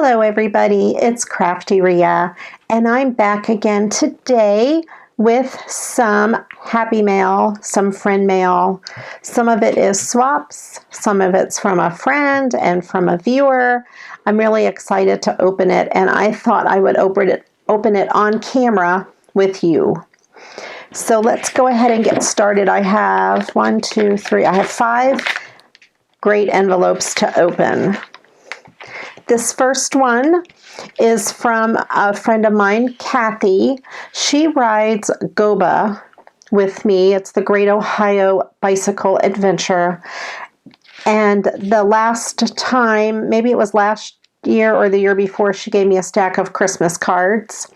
Hello everybody, it's Crafty Rhea, and I'm back again today with some happy mail, some friend mail. Some of it is swaps, some of it's from a friend and from a viewer. I'm really excited to open it, and I thought I would open it on camera with you. So let's go ahead and get started. I have I have 5 great envelopes to open. This first one is from a friend of mine, Kathy. She rides GOBA with me. It's the Great Ohio Bicycle Adventure. And the last time, maybe it was last year or the year before, she gave me a stack of Christmas cards.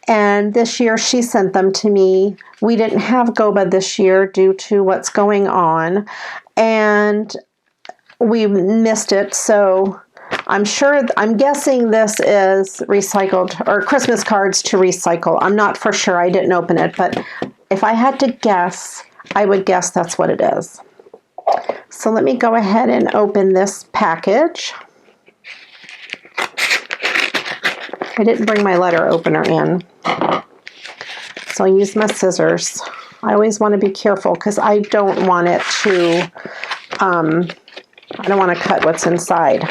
And this year she sent them to me. We didn't have GOBA this year due to what's going on. And we missed it, so I'm guessing this is recycled or Christmas cards to recycle. I'm not for sure. I didn't open it, but if I had to guess, I would guess that's what it is. So let me go ahead and open this package. I didn't bring my letter opener in, so I'll use my scissors. I always want to be careful because I don't want it to, I don't want to cut what's inside.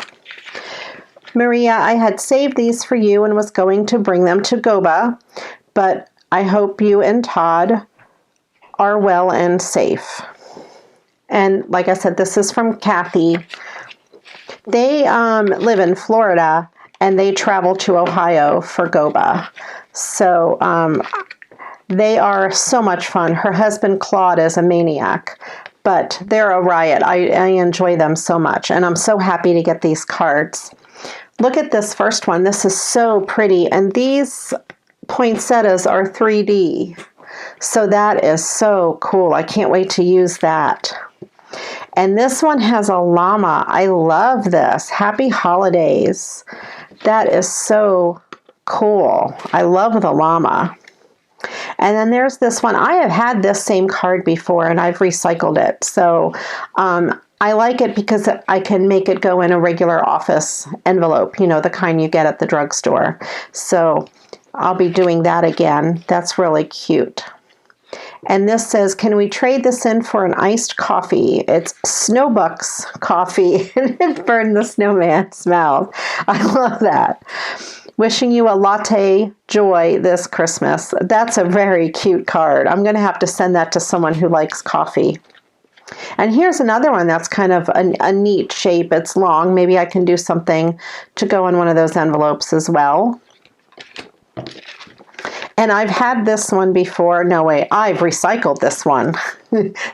Maria, I had saved these for you and was going to bring them to GOBA, but I hope you and Todd are well and safe. And like I said, this is from Kathy. They live in Florida and they travel to Ohio for GOBA. So they are so much fun. Her husband, Claude, is a maniac, but they're a riot. I enjoy them so much, and I'm so happy to get these cards. Look at this first one. This is so pretty, and these poinsettias are 3D. So that is so cool. I can't wait to use that. And this one has a llama. I love this. Happy holidays. That is so cool. I love the llama. And then there's this one. I have had this same card before and I've recycled it. So I like it because I can make it go in a regular office envelope, you know, the kind you get at the drugstore. So I'll be doing that again. That's really cute. And this says, can we trade this in for an iced coffee? It's Snowbucks coffee. It burned the snowman's mouth. I love that. Wishing you a latte joy this Christmas. That's a very cute card. I'm going to have to send that to someone who likes coffee. And here's another one that's kind of a neat shape. It's long. Maybe I can do something to go in one of those envelopes as well. And I've had this one before. No way, I've recycled this one.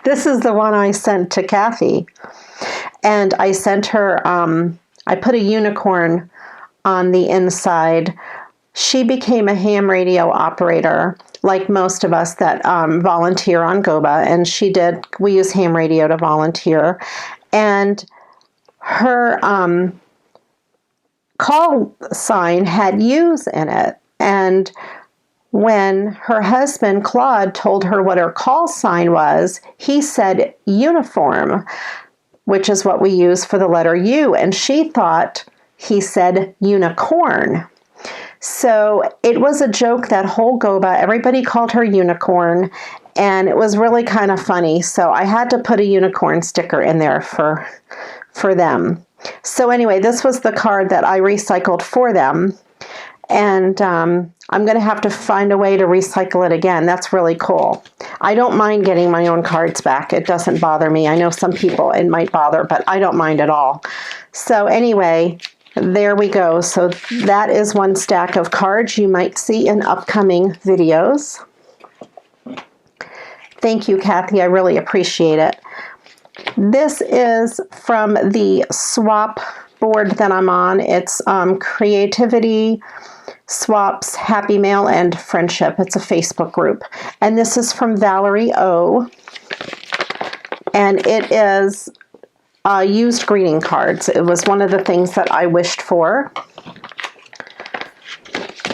This is the one I sent to Kathy. And I sent her, I put a unicorn on the inside. She became a ham radio operator, like most of us that volunteer on GOBA, and we use ham radio to volunteer. And her call sign had U's in it. And when her husband, Claude, told her what her call sign was, he said uniform, which is what we use for the letter U. And she thought he said unicorn. So it was a joke that whole GOBA. Everybody called her unicorn, and it was really kind of funny. So I had to put a unicorn sticker in there for them. So anyway, this was the card that I recycled for them. And I'm going to have to find a way to recycle it again. That's really cool. I don't mind getting my own cards back. It doesn't bother me. I know some people it might bother, but I don't mind at all. So anyway, there we go. So that is one stack of cards you might see in upcoming videos. Thank you, Kathy. I really appreciate it. This is from the swap board that I'm on. It's Creativity, Swaps, Happy Mail, and Friendship. It's a Facebook group. And this is from Valerie O. And it is used greeting cards. It was one of the things that I wished for.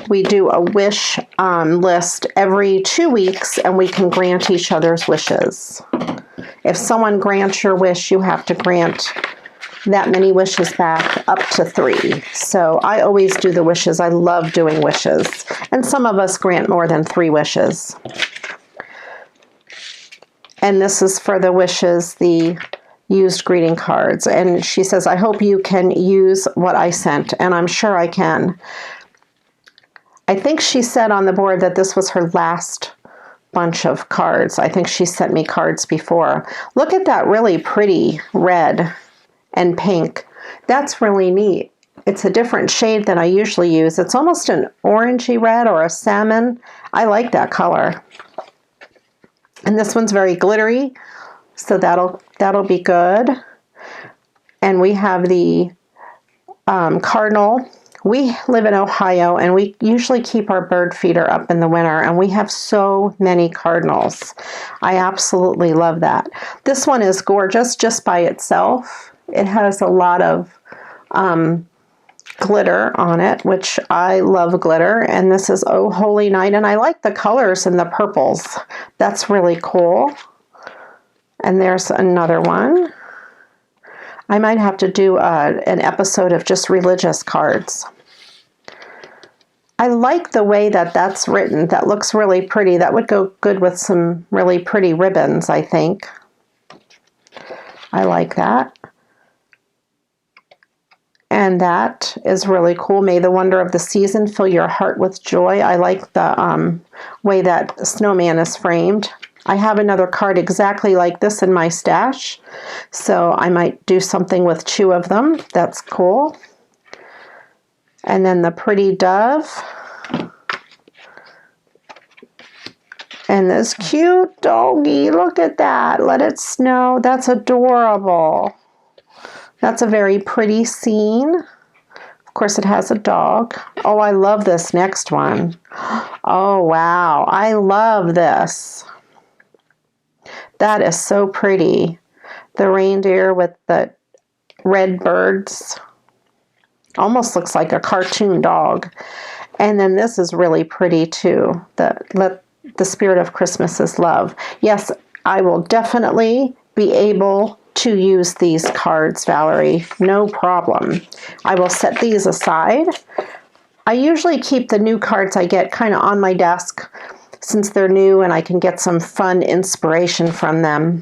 We do a wish list every 2 weeks, and we can grant each other's wishes. If someone grants your wish, you have to grant that many wishes back, up to 3. So I always do the wishes. I love doing wishes. And some of us grant more than 3 wishes. And this is for the wishes, the used greeting cards. And she says, I hope you can use what I sent. And I'm sure I can. I think she said on the board that this was her last bunch of cards. I think she sent me cards before. Look at that really pretty red and pink. That's really neat. It's a different shade than I usually use. It's almost an orangey red or a salmon. I like that color. And this one's very glittery, so that'll be good. And we have the cardinal. We live in Ohio, and we usually keep our bird feeder up in the winter, and we have so many cardinals. I absolutely love that. This one is gorgeous just by itself. It has a lot of glitter on it, which I love glitter, and this is Oh Holy Night, and I like the colors and the purples. That's really cool. And there's another one. I might have to do an episode of just religious cards. I like the way that that's written. That looks really pretty. That would go good with some really pretty ribbons, I think. I like that. And that is really cool. May the wonder of the season fill your heart with joy. I like the way that snowman is framed. I have another card exactly like this in my stash, so I might do something with 2 of them. That's cool. And then the pretty dove. And this cute doggy. Look at that. Let it snow. That's adorable. That's a very pretty scene. Of course, it has a dog. Oh, I love this next one. Oh, wow. I love this. That is so pretty. The reindeer with the red birds. Almost looks like a cartoon dog. And then this is really pretty too. The spirit of Christmas is love. Yes, I will definitely be able to use these cards, Valerie. No problem. I will set these aside. I usually keep the new cards I get kind of on my desk since they're new and I can get some fun inspiration from them.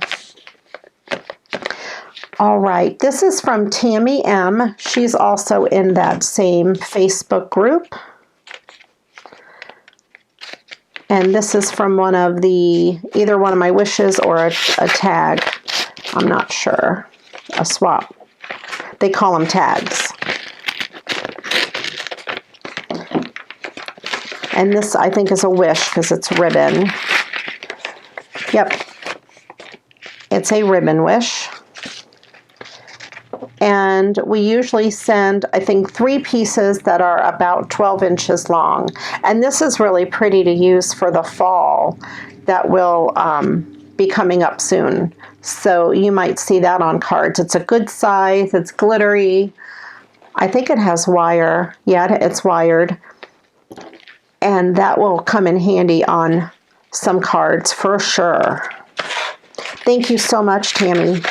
All right, this is from Tammy M. She's also in that same Facebook group. And this is from one of either one of my wishes or a tag. I'm not sure. A swap. They call them tags. And this, I think, is a wish because it's ribbon. Yep. It's a ribbon wish. And we usually send, I think, 3 pieces that are about 12 inches long. And this is really pretty to use for the fall. That will be coming up soon. So you might see that on cards. It's a good size. It's glittery. I think it has wire. Yeah, it's wired. And that will come in handy on some cards for sure. Thank you so much, Tammy.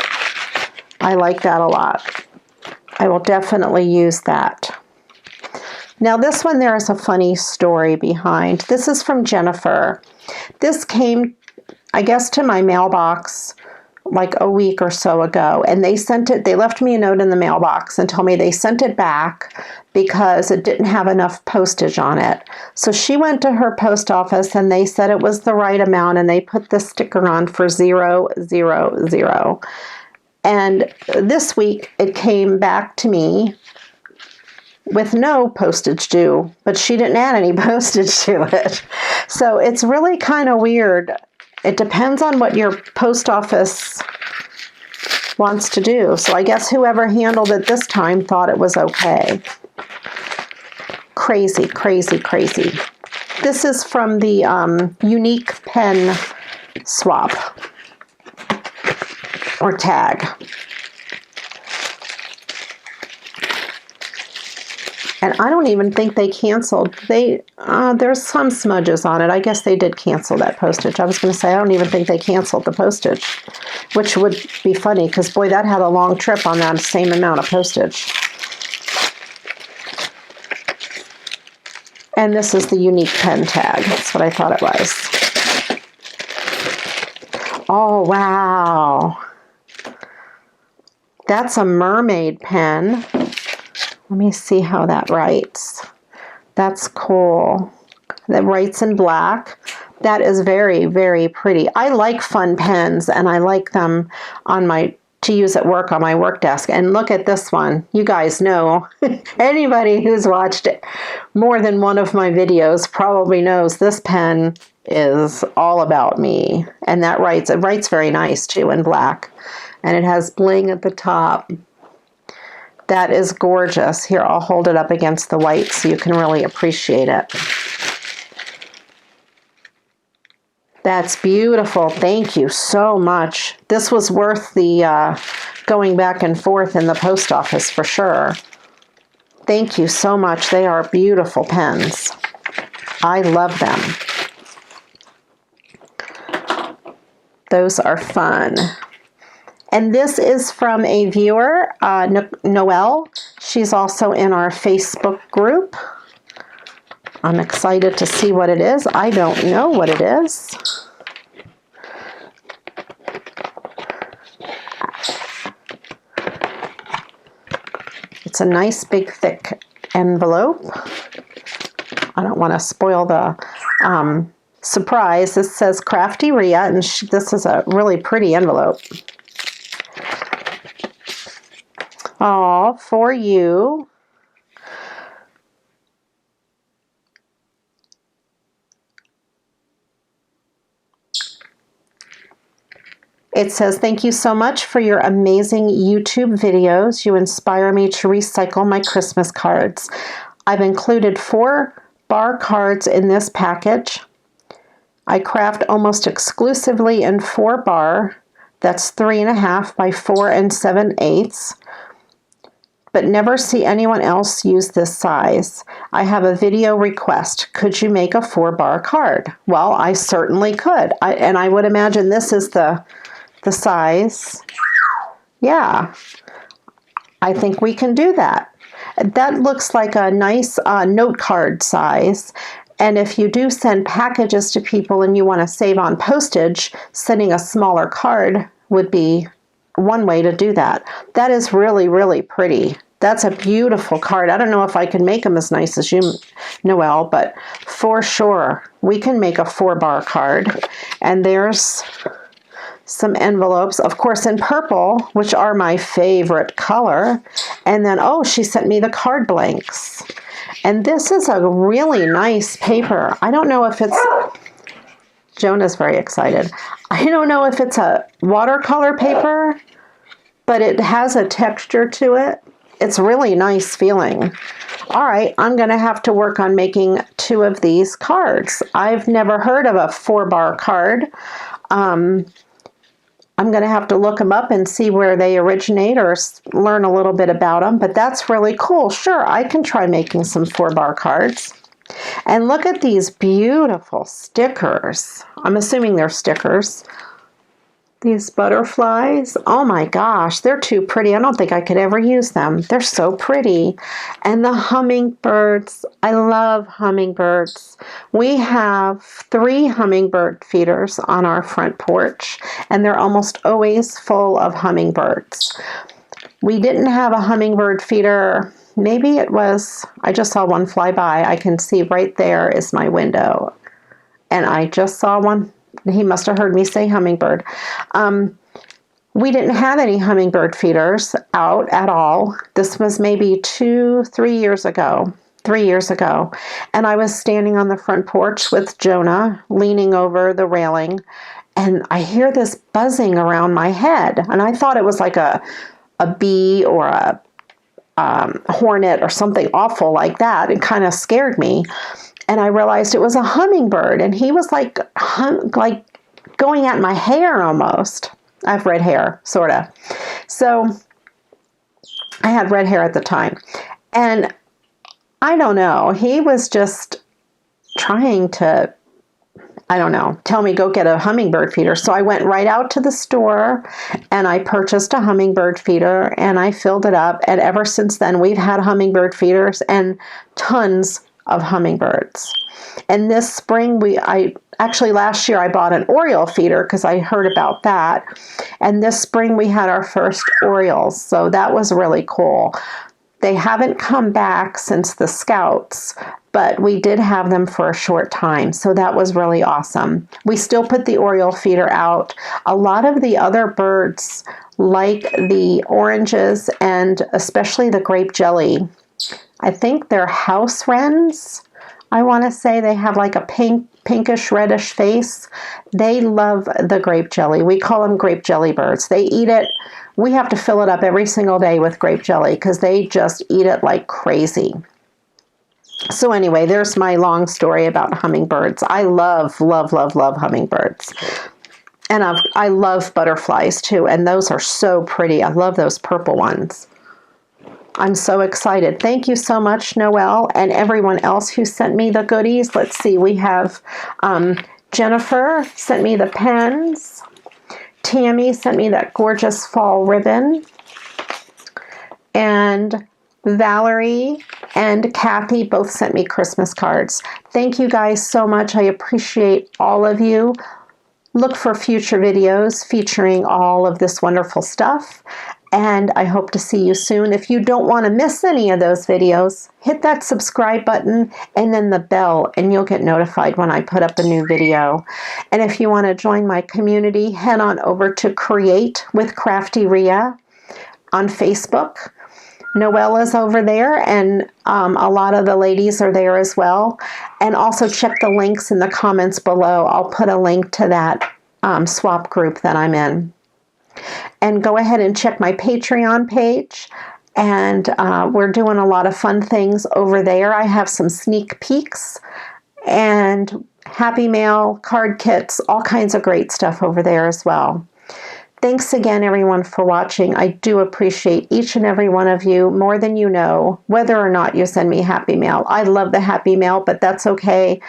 I like that a lot. I will definitely use that. Now this one, there is a funny story behind. This is from Jennifer. This came, I guess, to my mailbox like a week or so ago, and they left me a note in the mailbox and told me they sent it back because it didn't have enough postage on it. So she went to her post office and they said it was the right amount, and they put the sticker on for 000. And this week it came back to me with no postage due, but she didn't add any postage to it. So it's really kind of weird. It depends on what your post office wants to do. So I guess whoever handled it this time thought it was okay. Crazy, crazy, crazy. This is from the unique pen swap or tag. And I don't even think they canceled. There's some smudges on it. I guess they did cancel that postage. I was going to say, I don't even think they canceled the postage, which would be funny because, boy, that had a long trip on that same amount of postage. And this is the unique pen tag. That's what I thought it was. Oh, wow. That's a mermaid pen. Let me see how that writes. That's cool. That writes in black. That is very, very pretty. I like fun pens, and I like them to use at work on my work desk. And look at this one. You guys know, anybody who's watched more than one of my videos probably knows this pen is all about me. And it writes very nice too in black. And it has bling at the top. That is gorgeous. Here, I'll hold it up against the white so you can really appreciate it. That's beautiful. Thank you so much. This was worth the going back and forth in the post office for sure. Thank you so much. They are beautiful pens. I love them. Those are fun. And this is from a viewer, Noelle. She's also in our Facebook group. I'm excited to see what it is. I don't know what it is. It's a nice big thick envelope. I don't want to spoil the surprise. This says Crafty Rhea, and this is a really pretty envelope. Oh, for you. It says, thank you so much for your amazing YouTube videos. You inspire me to recycle my Christmas cards. I've included 4 bar cards in this package. I craft almost exclusively in 4 bar. That's 3.5 by 4 7/8. But never see anyone else use this size. I have a video request. Could you make a 4 bar card? Well, I certainly could. And I would imagine this is the size. Yeah, I think we can do that. That looks like a nice note card size. And if you do send packages to people and you want to save on postage, sending a smaller card would be one way to do that. That is really, really pretty. That's a beautiful card. I don't know if I can make them as nice as you, Noelle, but for sure we can make a 4 bar card. And there's some envelopes, of course, in purple, which are my favorite color. And then, oh, she sent me the card blanks. And this is a really nice paper. I don't know if it's, Jonah's very excited. I don't know if it's a watercolor paper, but it has a texture to it. It's really nice feeling. All right, I'm going to have to work on making 2 of these cards. I've never heard of a 4 bar card. I'm going to have to look them up and see where they originate or learn a little bit about them, but that's really cool. Sure, I can try making some 4 bar cards. And look at these beautiful stickers. I'm assuming they're stickers. These butterflies, oh my gosh, they're too pretty. I don't think I could ever use them. They're so pretty. And the hummingbirds, I love hummingbirds. We have 3 hummingbird feeders on our front porch, and they're almost always full of hummingbirds. We didn't have a hummingbird feeder. Maybe it was, I just saw one fly by. I can see right there is my window. And I just saw one. He must have heard me say hummingbird. We didn't have any hummingbird feeders out at all. This was maybe 3 years ago. 3 years ago. And I was standing on the front porch with Jonah, leaning over the railing, and I hear this buzzing around my head. And I thought it was like a bee or a hornet or something awful like that. It kind of scared me. And I realized it was a hummingbird, and he was like going at my hair almost. I have red hair, sort of. So I had red hair at the time. And I don't know. He was just trying to, I don't know, tell me go get a hummingbird feeder. So I went right out to the store and I purchased a hummingbird feeder and I filled it up. And ever since then, we've had hummingbird feeders and tons of hummingbirds. And this spring, actually last year I bought an Oriole feeder because I heard about that. And this spring we had our first Orioles. So that was really cool. They haven't come back since the Scouts, but we did have them for a short time. So that was really awesome. We still put the Oriole feeder out. A lot of the other birds, like the oranges and especially the grape jelly, I think they're house wrens. I want to say they have like a pinkish reddish face. They love the grape jelly. We call them grape jelly birds. They eat it. We have to fill it up every single day with grape jelly because they just eat it like crazy. So anyway, there's my long story about hummingbirds. I love, love, love, love hummingbirds. And I love butterflies too. And those are so pretty. I love those purple ones. I'm so excited. Thank you so much, Noelle, and everyone else who sent me the goodies. Let's see. We have Jennifer sent me the pens. Tammy sent me that gorgeous fall ribbon. And Valerie and Kathy both sent me Christmas cards. Thank you guys so much. I appreciate all of you. Look for future videos featuring all of this wonderful stuff. And I hope to see you soon. If you don't want to miss any of those videos, hit that subscribe button and then the bell, and you'll get notified when I put up a new video. And if you want to join my community, head on over to Create with Crafty Rhea on Facebook. Noella's over there, and a lot of the ladies are there as well. And also check the links in the comments below. I'll put a link to that swap group that I'm in. And go ahead and check my Patreon page. And we're doing a lot of fun things over there. I have some sneak peeks and Happy Mail, card kits, all kinds of great stuff over there as well. Thanks again, everyone, for watching. I do appreciate each and every one of you more than you know, whether or not you send me Happy Mail. I love the Happy Mail, but that's okay.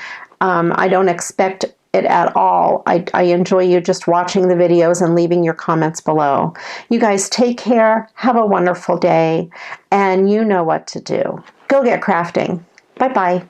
I don't expect it at all. I enjoy you just watching the videos and leaving your comments below. You guys take care, have a wonderful day, and you know what to do. Go get crafting. Bye-bye.